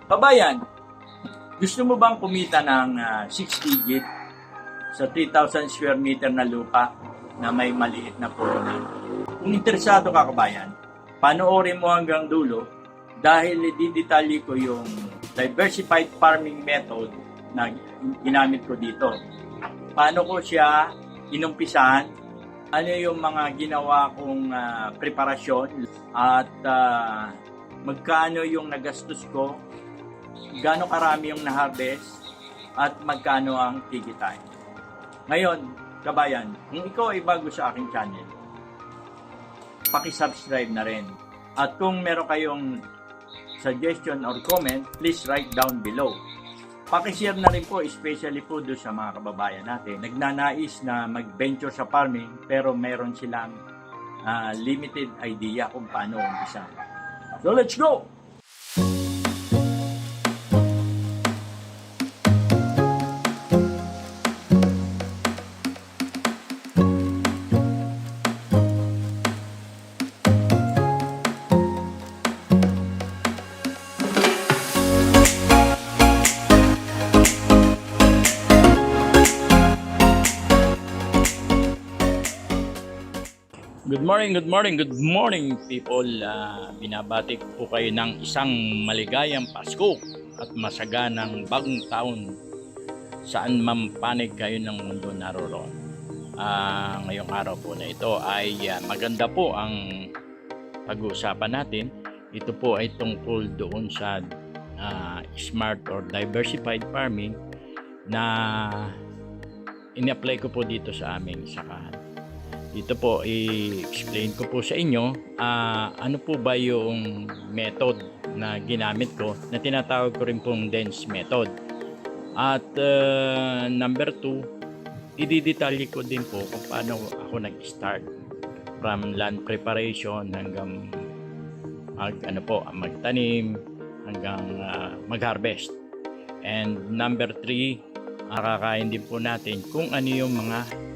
Kabayan, gusto mo bang kumita ng 6 digit sa 3,000 square meter na lupa na may maliit na puhunan? Kung interesado ka, kabayan, panoorin mo hanggang dulo dahil didetalye ko yung diversified farming method na ginamit ko dito. Paano ko siya inumpisahan, ano yung mga ginawa kong preparasyon at magkano yung nagastos ko, gaano karami yung na-harvest at magkano ang kikitain. Ngayon, kabayan, kung ikaw ay bago sa aking channel, paki-subscribe na rin. At kung meron kayong suggestion or comment, please write down below. Paki-share na rin po, especially po doon sa mga kababayan natin. Nagnanais na mag-venture sa farming pero meron silang limited idea kung paano umpisa. So let's go! Good morning people. Binabati po kayo ng isang maligayang Pasko at masaganang bagong taon saan man panig kayo ng mundo naroon. Ngayong araw po na ito ay maganda po ang pag-uusapan natin. Ito po ay tungkol doon sa smart or diversified farming na in-apply ko po dito sa aming sakahan. Dito po i-explain ko po sa inyo ano po ba yung method na ginamit ko na tinatawag ko rin pong dense method. At number 2, ididetalye ko din po kung paano ako nag-start from land preparation hanggang magtanim hanggang mag-harvest. And number 3, akakain din po natin kung ano yung mga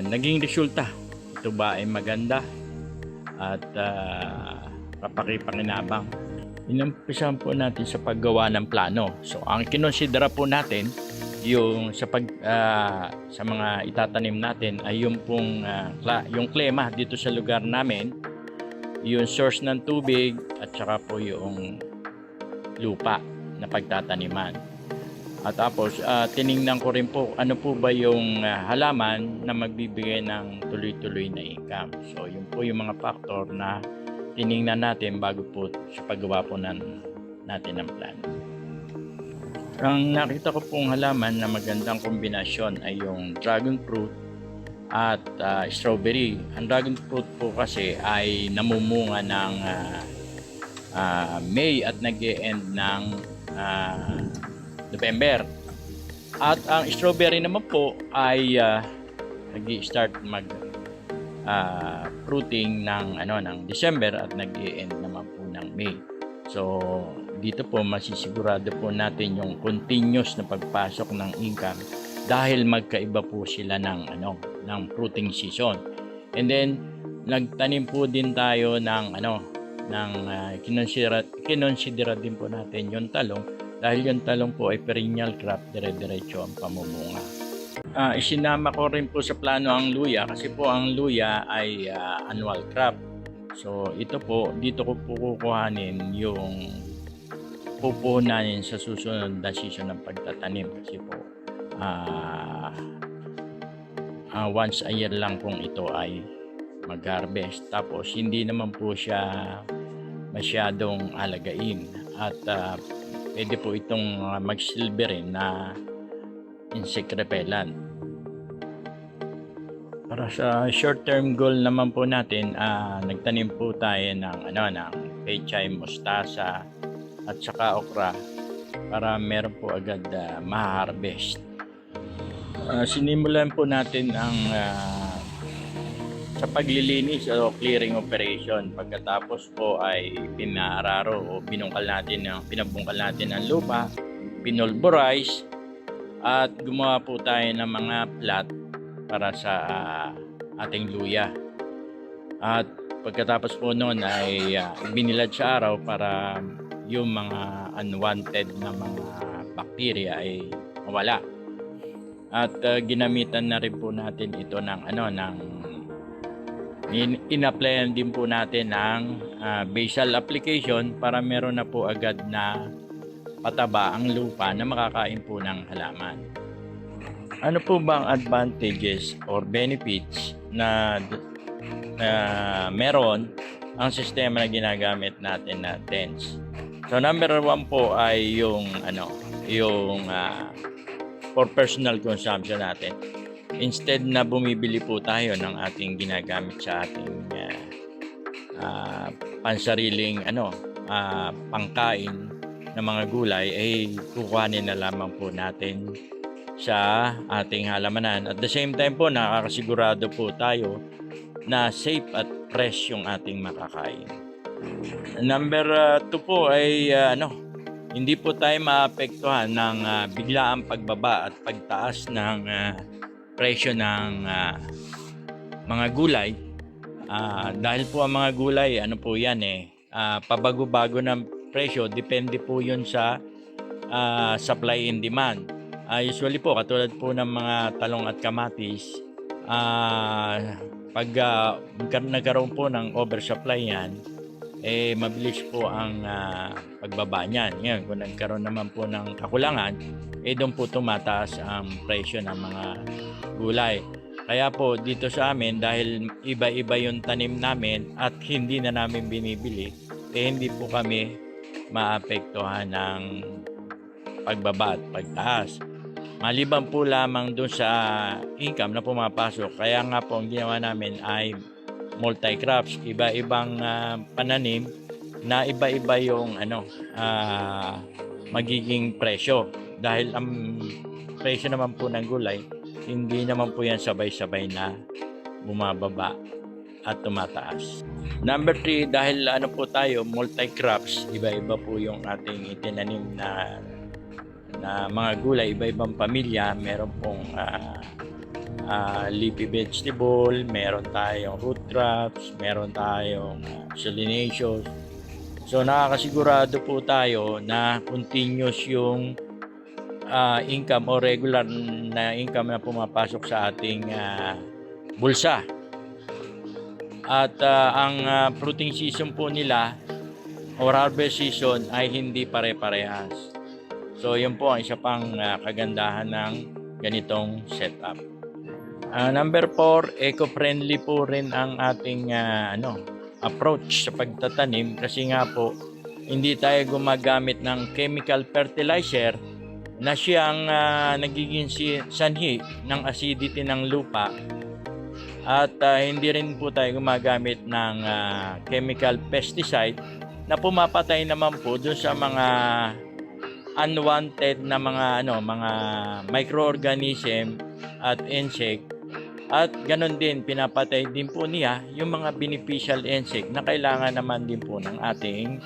naging resulta. Ito ba ay maganda at kapakipakinabang. Inumpisahan po natin sa paggawa ng plano. So ang kinonsidera po natin yung sa mga itatanim natin ay yung pong yung klima dito sa lugar namin, yung source ng tubig at saka po yung lupa na pagtataniman. At tapos tiningnan ko rin po ano po ba yung halaman na magbibigay ng tuloy-tuloy na income. So yun po yung mga factor na tiningnan natin bago po sa paggawa po natin ng plan. Ang nakita ko pong halaman na magandang kombinasyon ay yung dragon fruit at strawberry. Ang dragon fruit po kasi ay namumunga ng May at nag-e-end ng November. At ang strawberry naman po ay nag-i-start fruiting ng December at nag-i-end naman po ng May. So dito po masisigurado po natin yung continuous na pagpasok ng income dahil magkaiba po sila ng fruiting season. And then nagtanim po din tayo ng kinonsidera din po natin yung talong. Dahil yung talong po ay perennial crop, dire-diretso ang pamumunga. Isinama ko rin po sa plano ang luya kasi po ang luya ay annual crop. So ito po, dito ko po kukuhanin yung pupunanin sa susunod na season ng pagtatanim kasi po once a year lang kung ito ay mag-harvest. Tapos hindi naman po siya masyadong alagain at pwede po itong magsilbi rin na insect repellent. Para sa short-term goal naman po natin, nagtanim po tayo ng pechay, mustasa at saka okra para meron po agad ma-harvest. Sinimulan po natin ang sa paglilinis o clearing operation. Pagkatapos po ay pinaararo o pinabungkal natin ang lupa, pinulverize at gumawa po tayo ng mga plat para sa ating luya. At pagkatapos po noon ay binilad sa araw para yung mga unwanted na mga bacteria ay mawala. At ginamitan na rin po natin ito ng in-applyan din po natin ng basal application para meron na po agad na pataba ang lupa na makakain po ng halaman. Ano po bang advantages or benefits na meron ang sistema na ginagamit natin na TENS? So number 1 po ay yung for personal consumption natin. Instead na bumibili po tayo ng ating ginagamit sa ating pansariling pangkain ng mga gulay, ay kukuhanin na lamang po natin sa ating halamanan. At the same time po, nakakasigurado po tayo na safe at fresh yung ating makakain. Number 2 po ay hindi po tayo maapektuhan ng biglaang pagbaba at pagtaas ng presyo ng mga gulay. Dahil po ang mga gulay, po yan pabago-bago ng presyo, depende po yun sa supply and demand. Usually po, katulad po ng mga talong at kamatis, pag nagkaroon po ng oversupply yan, mabilis po ang pagbaba niyan. Ngayon, kung nagkaroon naman po ng kakulangan, doon po tumataas ang presyo ng mga gulay. Kaya po dito sa amin, dahil iba-iba yung tanim namin at hindi na namin binibili, hindi po kami maapektuhan ng pagbaba at pagtaas. Maliban po lamang doon sa income na pumapasok. Kaya nga po ang ginawa namin ay multi-crops, iba-ibang pananim na iba-iba yung magiging presyo. Dahil ang presyo naman po ng gulay, hindi naman po yan sabay-sabay na bumababa at tumataas. Number 3, dahil po tayo, multi-crops, iba-iba po yung ating itinanim na mga gulay, iba-ibang pamilya. Meron pong leafy vegetable, meron tayong root crops, meron tayong solanaceous. So nakakasigurado po tayo na continuous yung income o regular na income na pumapasok sa ating bulsa. At ang fruiting season po nila or harvest season ay hindi pare-parehas. So yun po ang isa pang kagandahan ng ganitong setup. Number 4, eco-friendly po rin ang ating approach sa pagtatanim, kasi nga po hindi tayo gumagamit ng chemical fertilizer na siyang nagiging sanhi ng acidity ng lupa, at hindi rin po tayo gumagamit ng chemical pesticide na pumapatay naman po dun sa mga unwanted na mga microorganism at insect, at ganon din pinapatay din po niya yung mga beneficial insect na kailangan naman din po ng ating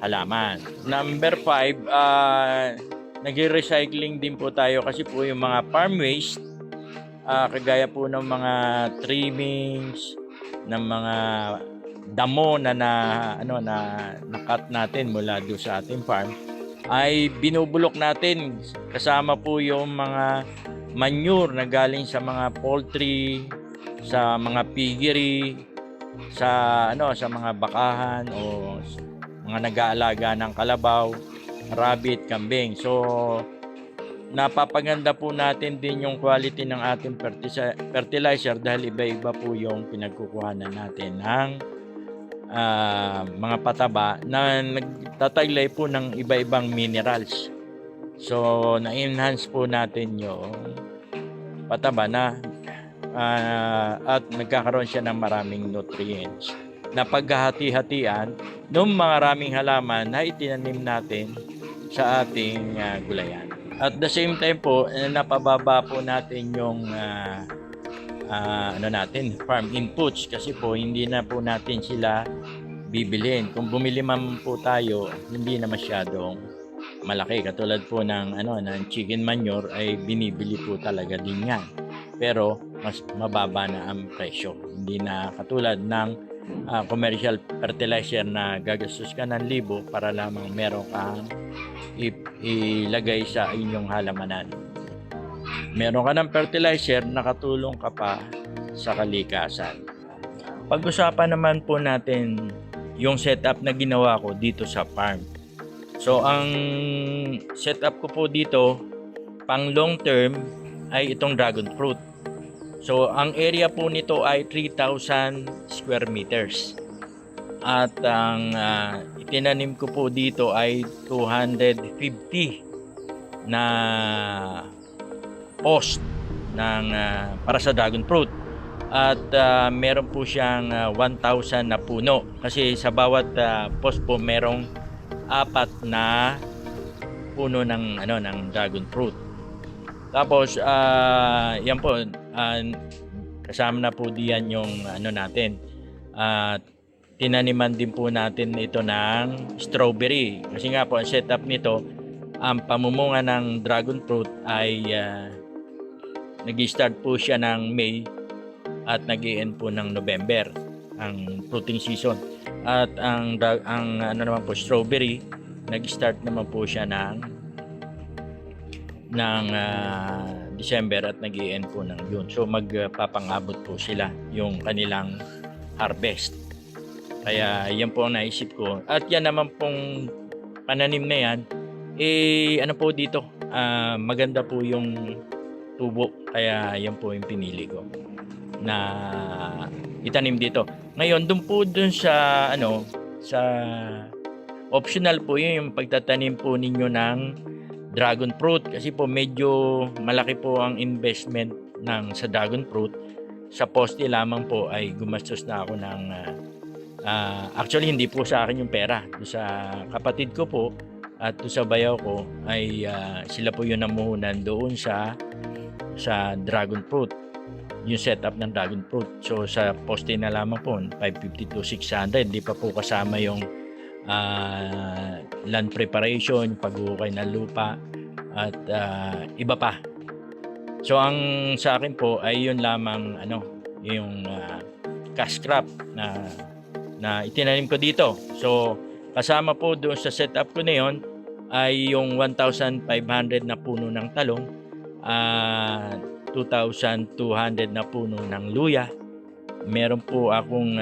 halaman. Number 5, nag-recycling din po tayo, kasi po yung mga farm waste, kagaya po ng mga trimmings, ng mga damo na na-cut natin mula doon sa ating farm, ay binubulok natin kasama po yung mga manure na galing sa mga poultry, sa mga piggery, sa mga bakahan o mga nag-aalaga ng kalabaw, rabbit, kambing. So napapaganda po natin din yung quality ng ating fertilizer, dahil iba-iba po yung pinagkukuhanan natin ng mga pataba na nagtataglay po ng iba-ibang minerals. So na-enhance po natin yung pataba na at nagkakaroon siya ng maraming nutrients na paghahati-hatian ng maraming halaman na itinanim natin sa ating gulayan. At the same time po, napababa po natin yung farm inputs, kasi po hindi na po natin sila bibilhin. Kung bumili man po tayo, hindi na masyadong malaki. Katulad po ng chicken manure, ay binibili po talaga din yan. Pero mas mababa na ang presyo. Hindi na katulad ng commercial fertilizer na gagastos ka ng 1,000 para lamang meron kang ilagay sa inyong halamanan. Meron ka ng fertilizer, nakatulong ka pa sa kalikasan. Pag-usapan naman po natin yung setup na ginawa ko dito sa farm. So ang setup ko po dito pang long term ay itong dragon fruit. So ang area po nito ay 3,000 square meters. At ang itinanim ko po dito ay 250 na post ng para sa dragon fruit. At meron po siyang 1,000 na puno kasi sa bawat post po merong 4 na puno ng ng dragon fruit. Tapos yan po kasama na po diyan yung natin. Tinaniman din po natin ito ng strawberry kasi nga po ang setup nito, ang pamumunga ng dragon fruit ay nag-start po siya ng May at nag-i-end po ng November ang fruiting season. At ang naman po strawberry, nag-start naman po siya ng December at nag-i-end po ng June. So magpapangabot po sila yung kanilang harvest. Kaya yan po ang naisip ko. At yan naman pong pananim na yan, ano po dito, maganda po yung tubo. Kaya yan po yung pinili ko na itanim dito. Ngayon, dun sa sa optional po yun, yung pagtatanim po ninyo ng dragon fruit kasi po medyo malaki po ang investment sa dragon fruit. Sa poste lamang po ay gumastos na ako ng actually hindi po sa akin yung pera, sa kapatid ko po at sa bayaw ko ay sila po yung namuhunan doon sa dragon fruit, yung setup ng dragon fruit. So sa poste na lamang po 550 to 600, hindi pa po kasama yung land preparation, pag-ukay ng lupa at iba pa. So ang sa akin po ay yun lamang yung cash crop na itinanim ko dito. So kasama po doon sa setup ko na yun ay yung 1,500 na puno ng talong, 2,200 na puno ng luya. Meron po akong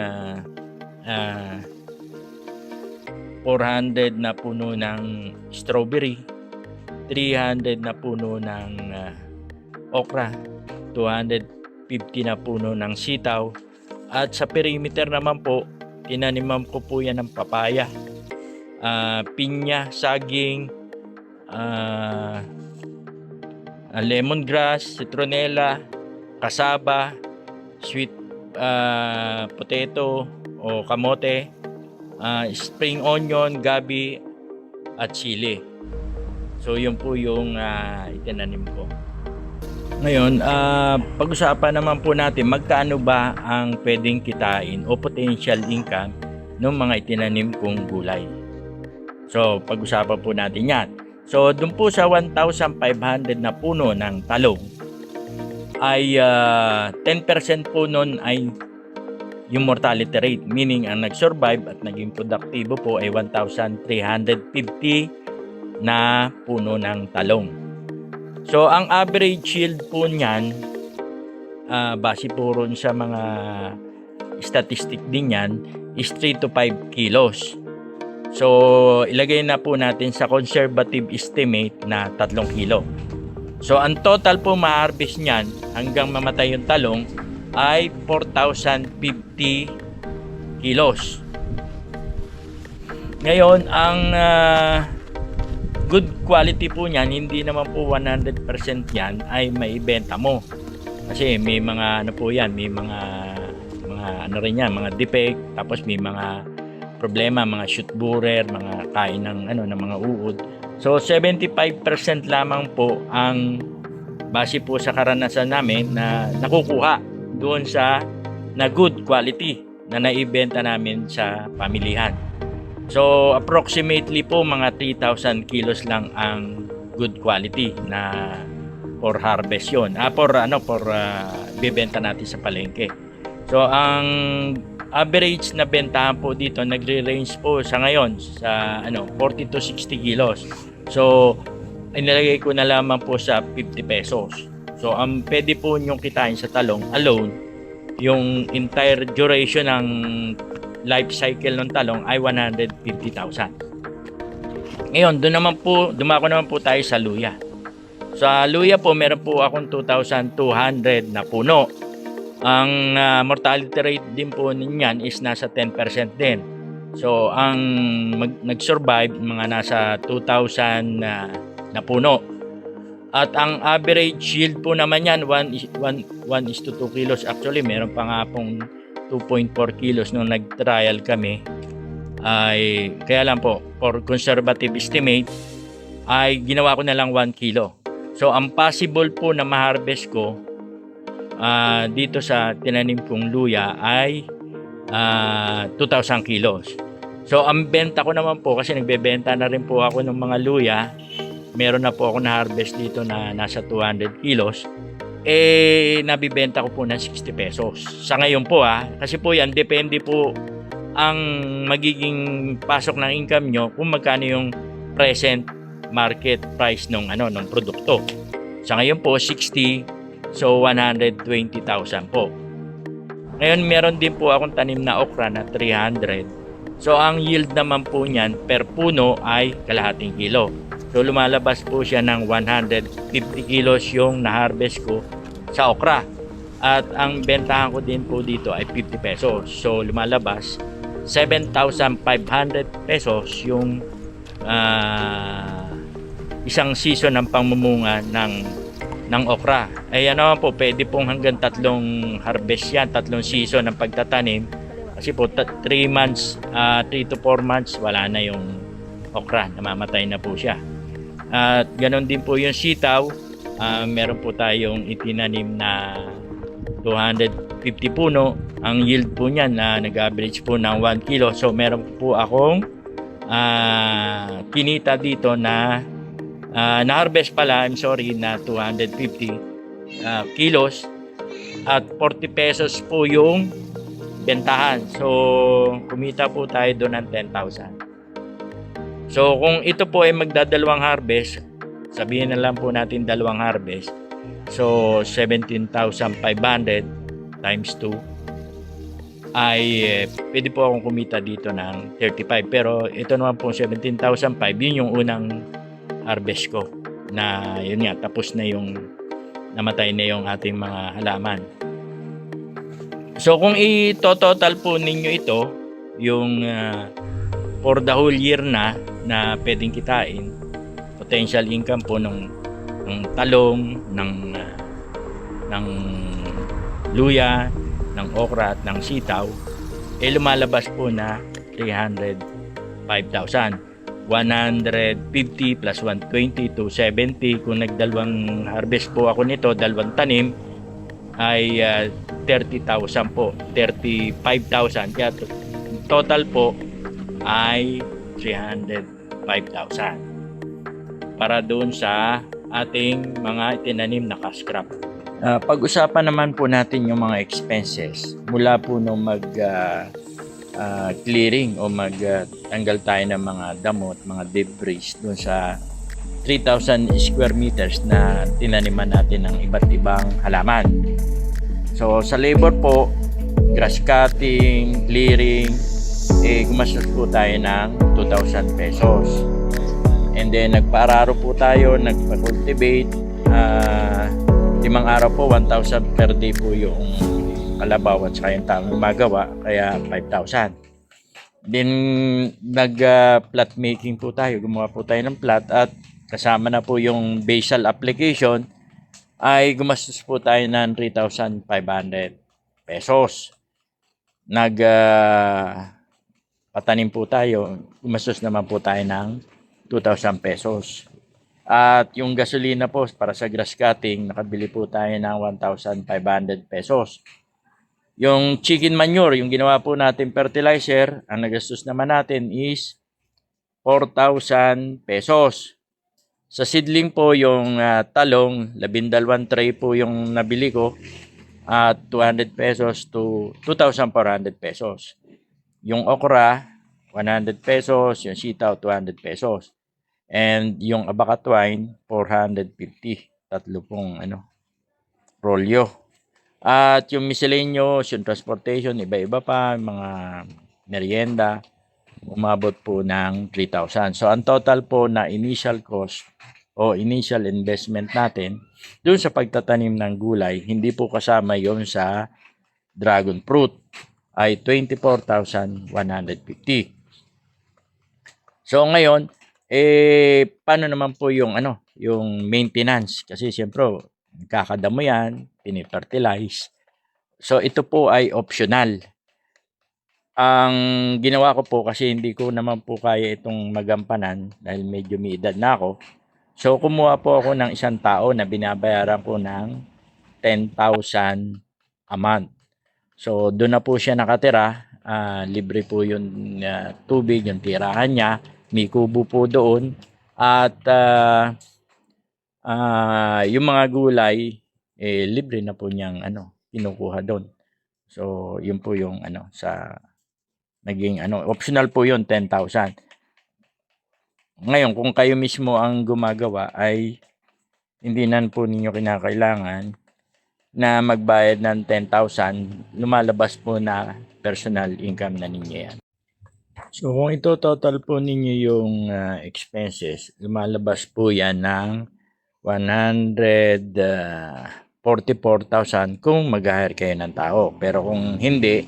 400 na puno ng strawberry, 300 na puno ng okra, 250 na puno ng sitaw. At sa perimeter naman po, tinaniman ko po yan ng papaya, pinya, saging, lemongrass, citronella, kasaba, sweet potato o kamote, spring onion, gabi at chili. So yun po yung itinanim ko. Ngayon, pag-usapan naman po natin magkano ba ang pwedeng kitain o potential income ng mga itinanim kong gulay. So pag-usapan po natin yan. So dun po sa 1,500 na puno ng talong ay 10% po nun ay yung mortality rate, meaning ang nag-survive at naging produktibo po ay 1,350 na puno ng talong. So ang average yield po niyan, base po ron sa mga statistic din yan, is 3 to 5 kilos. So ilagay na po natin sa conservative estimate na 3 kilo. So ang total po ma-harvest niyan hanggang mamatay yung talong ay 4,050 kilos. Ngayon, ang good quality po niyan, hindi naman po 100% yan ay maibenta mo. Kasi may mga po yan, may mga rin yan, mga defect, tapos may mga problema, mga shoot borer, mga kain ng ng mga uod. So 75% lamang po ang base po sa karanasan namin na nakukuha doon sa na good quality na naibenta namin sa pamilihan. So approximately po mga 3,000 kilos lang ang good quality na for harvest yun. For bibenta natin sa palengke. So ang average na bentahan po dito nagre-range po sa ngayon sa 40 to 60 kilos. So inilagay ko na lamang po sa 50 pesos. So ang pwede po nyong kitain sa talong alone, yung entire duration ng life cycle ng talong ay 150,000. Ngayon, dumako naman po tayo sa luya. Sa luya po, meron po akong 2,200 na puno. Ang mortality rate din po niyan is nasa 10% din. So, ang nag-survive, mga nasa 2,000 na puno. At ang average yield po naman yan, 1:2 kilos. Actually, meron pa nga pong 2.4 kilos nung nag-trial kami. Ay kaya lang po, for conservative estimate ay ginawa ko na lang 1 kilo. So ang possible po na ma-harvest ko dito sa tinanim kong luya ay 2,000 kilos. So ang benta ko naman po, kasi nagbebenta na rin po ako ng mga luya, meron na po ako na-harvest dito na nasa 200 kilos, nabibenta ko po ng 60 pesos sa ngayon po, kasi po yan depende po ang magiging pasok ng income nyo kung magkano yung present market price ng produkto. Sa ngayon po 60, so 120,000 po. Ngayon meron din po akong tanim na okra na 300. So ang yield naman po niyan per puno ay kalahating kilo. So lumalabas po siya ng 150 kilos yung na-harvest ko sa okra. At ang bentahan ko din po dito ay 50 pesos. So lumalabas 7,500 pesos yung isang season ng pangmumunga ng okra. Po, pwede pong hanggang 3 harvest yan, 3 season ng pagtatanim. Kasi po 3 to 4 months wala na yung okra, namamatay na po siya. At ganon din po yung sitaw. Meron po tayong itinanim na 250 puno. Ang yield po niyan nag-average po ng 1 kilo. So meron po akong kinita dito na na-harvest pala, na 250 kilos at 40 pesos po yung bentahan. So kumita po tayo doon ng 10,000. So kung ito po ay magdadalawang harvest, sabihin na lang po natin dalawang harvest. So 17,500 times 2 ay pwede po akong kumita dito ng 35. Pero ito naman po 17,500, yun yung unang harvest ko na yun nga, tapos na yung namatay na yung ating mga halaman. So kung i-total po ninyo ito, yung for the whole year na pwedeng kitain, potential income po ng talong, ng luya, ng okra at ng sitaw, lumalabas po na 305,000. 150 plus 120 to 70. Kung nagdalawang harvest po ako nito, dalawang tanim, ay 30,000 po, 35,000. Kaya total po ay 305,000 para doon sa ating mga itinanim na cash crop. Pag-usapan naman po natin yung mga expenses mula po nung clearing o tanggal tayo ng mga damot, mga debris doon sa 3,000 square meters na tinaniman natin ng iba't ibang halaman. So sa labor po, grass cutting, clearing, gumastos po tayo ng 2,000 pesos. And then nagpaararo po tayo, nagpa-cultivate, 5 araw po, 1,000 per day po yung kalabaw at saka yung tamang magawa, kaya 5,000. Then nag-plat making po tayo, gumawa po tayo ng plat at kasama na po yung basal application, ay gumastos po tayo ng 3,500 pesos. Patanim po tayo, gumastos naman po tayo ng 2,000 pesos. At yung gasolina po para sa grass cutting, nakabili po tayo ng 1,500 pesos. Yung chicken manure, yung ginawa po natin fertilizer, ang nagastos naman natin is 4,000 pesos. Sa seedling po, yung talong, 12 tray po yung nabili ko, at 200 pesos to 2,400 pesos. Yung okra, 100 pesos. Yung sitaw, 200 pesos. And yung abacat wine, 450. Tatlo pong rolyo. At yung miscellaneous, yung transportation, iba-iba pa, mga merienda, umabot po ng 3,000. So, ang total po na initial cost o initial investment natin doon sa pagtatanim ng gulay, hindi po kasama yon sa dragon fruit, ay 24,150. So, ngayon, paano naman po yung yung maintenance? Kasi siyempre, kakadamo yan, pinifertilize. So, ito po ay optional. Ang ginawa ko po kasi hindi ko naman po kaya itong magampanan dahil medyo may edad na ako. So, kumuha po ako ng isang tao na binabayaran ko ng 10,000 a month. So, doon na po siya nakatira. Libre po yung tubig, yung tirahan niya. May kubo po doon. At yung mga gulay, libre na po niyang kinukuha doon. So, yun po yung sa naging optional po yun, 10,000. Ngayon, kung kayo mismo ang gumagawa ay hindi na po ninyo kinakailangan na magbayad ng 10,000, lumalabas po na personal income na ninyo yan. So, kung ito total po ninyo yung expenses, lumalabas po yan ng 144,000 kung mag-hire kayo ng tao. Pero kung hindi,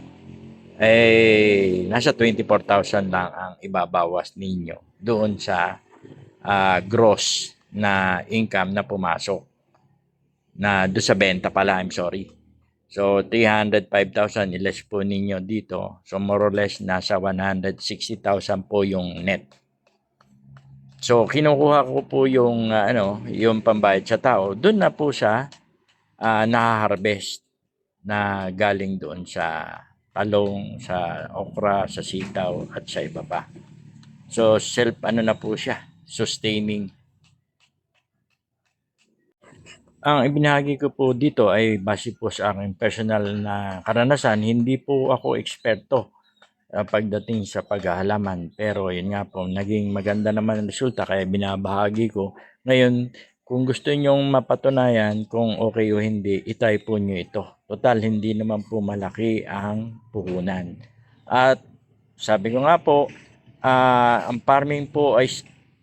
nasa 24,000 lang ang ibabawas ninyo doon sa gross na income na pumasok na doon sa benta pala, I'm sorry. So, 305,000 iles po ninyo dito. So, more or less, nasa 160,000 po yung net. So, kinukuha ko po yung, yung pambayad sa tao. Doon na po siya nakaharvest na galing doon sa talong, sa okra, sa sitaw, at sa iba pa. So, self, na po siya, sustaining. Ang ibinahagi ko po dito ay base po sa aking personal na karanasan. Hindi po ako eksperto pagdating sa paghahalaman. Pero yun nga po, naging maganda naman ang resulta kaya binabahagi ko. Ngayon, kung gusto nyong mapatunayan kung okay o hindi, itry po nyo ito. Total, hindi naman po malaki ang puhunan. At sabi ko nga po, ang farming po ay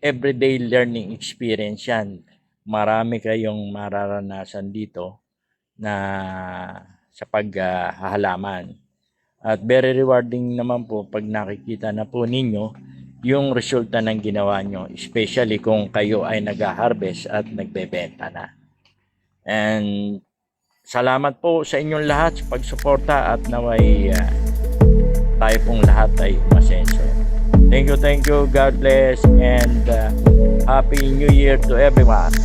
everyday learning experience yan. Marami kayong mararanasan dito na sa paghahalaman. At very rewarding naman po pag nakikita na po ninyo yung resulta ng ginawa nyo, especially kung kayo ay nag-harvest at nagbebenta na. And salamat po sa inyong lahat sa pagsuporta at naway tayo pong lahat ay masenso. Thank you. God bless and Happy New Year to everyone.